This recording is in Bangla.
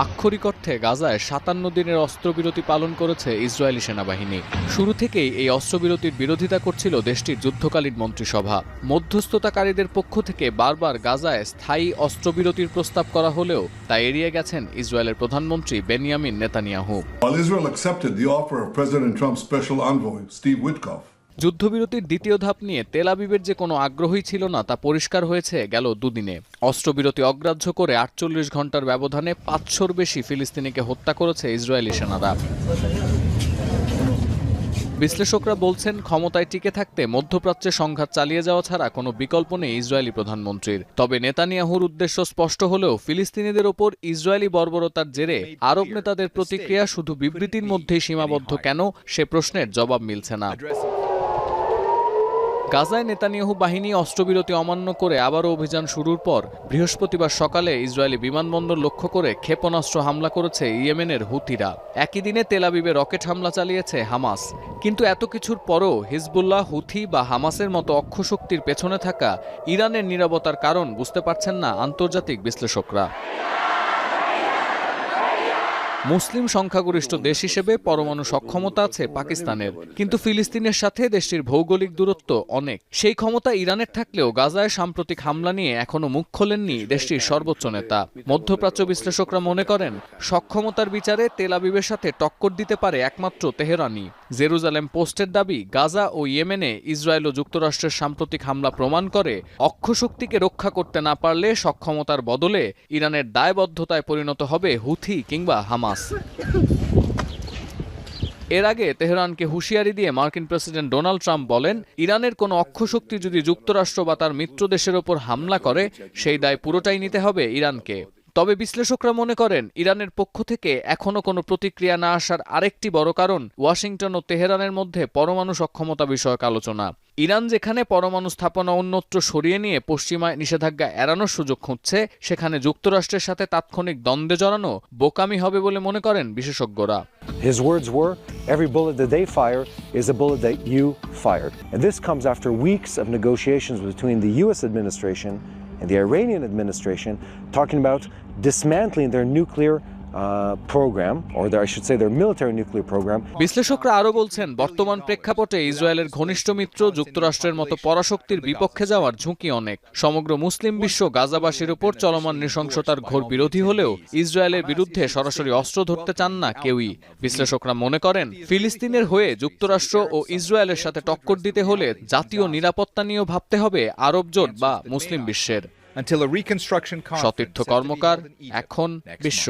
আক্ষরিক অর্থে গাজায় ৫৭ দিনের অস্ত্রবিরতি পালন করেছে ইসরায়েলি সেনাবাহিনী। শুরু থেকেই এই অস্ত্রবিরতির বিরোধিতা করছিল দেশটির যুদ্ধকালীন মন্ত্রিসভা। মধ্যস্থতাকারীদের পক্ষ থেকে বারবার গাজায় স্থায়ী অস্ত্রবিরতির প্রস্তাব করা হলেও তা এড়িয়ে গেছেন ইসরায়েলের প্রধানমন্ত্রী Benjamin Netanyahu. While Israel accepted the offer of President Trump's special envoy, Steve Witkoff, যুদ্ধবিরতির দ্বিতীয় ধাপ নিয়ে তেল আবিবের যে কোনো আগ্রহই ছিল না তা পরিষ্কার হয়েছে গেল দুদিনে। অস্ত্রবিরতি অগ্রাহ্য করে ৪৮ ঘন্টার ব্যবধানে ৫০০-র বেশি ফিলিস্তিনিকে হত্যা করেছে ইসরায়েলি সেনারা। বিশ্লেষকরা বলছেন, ক্ষমতায় টিকে থাকতে মধ্যপ্রাচ্যে সংঘাত চালিয়ে যাওয়া ছাড়া কোনো বিকল্প নেই ইসরায়েলি প্রধানমন্ত্রীর। তবে নেতানিয়াহুর উদ্দেশ্য স্পষ্ট হলেও ফিলিস্তিনিদের ওপর ইসরায়েলি বর্বরতার জেরে আরব নেতাদের প্রতিক্রিয়া শুধু বিবৃতির মধ্যেই সীমাবদ্ধ কেন, সে প্রশ্নের জবাব মিলছে না। গাজায় নেতানিয়াহু বাহিনী অস্ত্রবিরতি অমান্য করে আবারও অভিযান শুরুর পর বৃহস্পতিবার সকালে ইসরায়েলি বিমানবন্দর লক্ষ্য করে ক্ষেপণাস্ত্র হামলা করেছে ইয়েমেনের হুথিরা। একই দিনে তেল আবিবে রকেট হামলা চালিয়েছে হামাস। কিন্তু এত কিছুর পরও হিজবুল্লাহ, হুথি বা হামাসের মতো অক্ষশক্তির পেছনে থাকা ইরানের নীরবতার কারণ বুঝতে পারছেন না আন্তর্জাতিক বিশ্লেষকরা। মুসলিম সংখ্যাগরিষ্ঠ দেশ হিসেবে পরমাণু সক্ষমতা আছে পাকিস্তানের, কিন্তু ফিলিস্তিনের সাথে দেশটির ভৌগোলিক দূরত্ব অনেক। সেই ক্ষমতা ইরানের থাকলেও গাজায় সাম্প্রতিক হামলা নিয়ে এখনো মুখ খোলেননি দেশটির সর্বোচ্চ নেতা। মধ্যপ্রাচ্য বিশ্লেষকরা মনে করেন, সক্ষমতার বিচারে তেল আবিবের সাথে টক্কর দিতে পারে একমাত্র তেহরানই। জেরুজালেম পোস্টের দাবি, গাজা ও ইয়েমেনে ইসরায়েল ও যুক্তরাষ্ট্রের সাম্প্রতিক হামলা প্রমাণ করে অক্ষশক্তিকে রক্ষা করতে না পারলে সক্ষমতার বদলে ইরানের দায়বদ্ধতায় পরিণত হবে হুথি কিংবা হামাস। এর আগে তেহরানকে হুঁশিয়ারি দিয়ে মার্কিন প্রেসিডেন্ট ডোনাল্ড ট্রাম্প বলেন, ইরানের কোনো অক্ষশক্তি যদি যুক্তরাষ্ট্র বা তার মিত্র দেশের ওপর হামলা করে সেই দায় পুরোটাই নিতে হবে ইরানকে। তবে বিশ্লেষকরা মনে করেন, ইরানের পক্ষ থেকে এখনো কোনো প্রতিক্রিয়া না আসার আরেকটি বড় কারণ ওয়াশিংটন ও তেহরানের মধ্যে পরমাণু সক্ষমতা বিষয়ক আলোচনা। ইরান যেখানে পরমাণু স্থাপনা অন্যত্র সরিয়ে নিয়ে পশ্চিমায় নিষেধাজ্ঞা এড়ানোর সুযোগ খুঁজছে, সেখানে যুক্তরাষ্ট্রের সাথে তাৎক্ষণিক দ্বন্দ্বে জড়ানো বোকামি হবে বলে মনে করেন বিশেষজ্ঞরা। His words were, every bullet that they fire is a bullet that you fired. And this comes after weeks of negotiations between the US administration and the Iranian administration talking about dismantling their nuclear program, or I should say their military nuclear program. বিশ্লেষকরা আরও বলছেন, বর্তমান প্রেক্ষাপটে ইসরায়েলের ঘনিষ্ঠ মিত্র যুক্তরাষ্ট্রের মতো পরাশক্তির বিপক্ষে যাওয়ার ঝুঁকি অনেক। সমগ্র মুসলিম বিশ্ব গাজাবাসীর উপর চলমান নৃশংসতার ঘোর বিরোধী হলেও ইসরায়েলের বিরুদ্ধে সরাসরি অস্ত্র ধরতে চান না কেউই। বিশ্লেষকরা মনে করেন, ফিলিস্তিনের হয়ে যুক্তরাষ্ট্র ও ইসরায়েলের সাথে টক্কর দিতে হলে জাতীয় নিরাপত্তা নিয়েও ভাবতে হবে আরব জোট বা মুসলিম বিশ্বের। Until a reconstruction conference সতীর্থ কর্মকার, এখন বিশ্ব।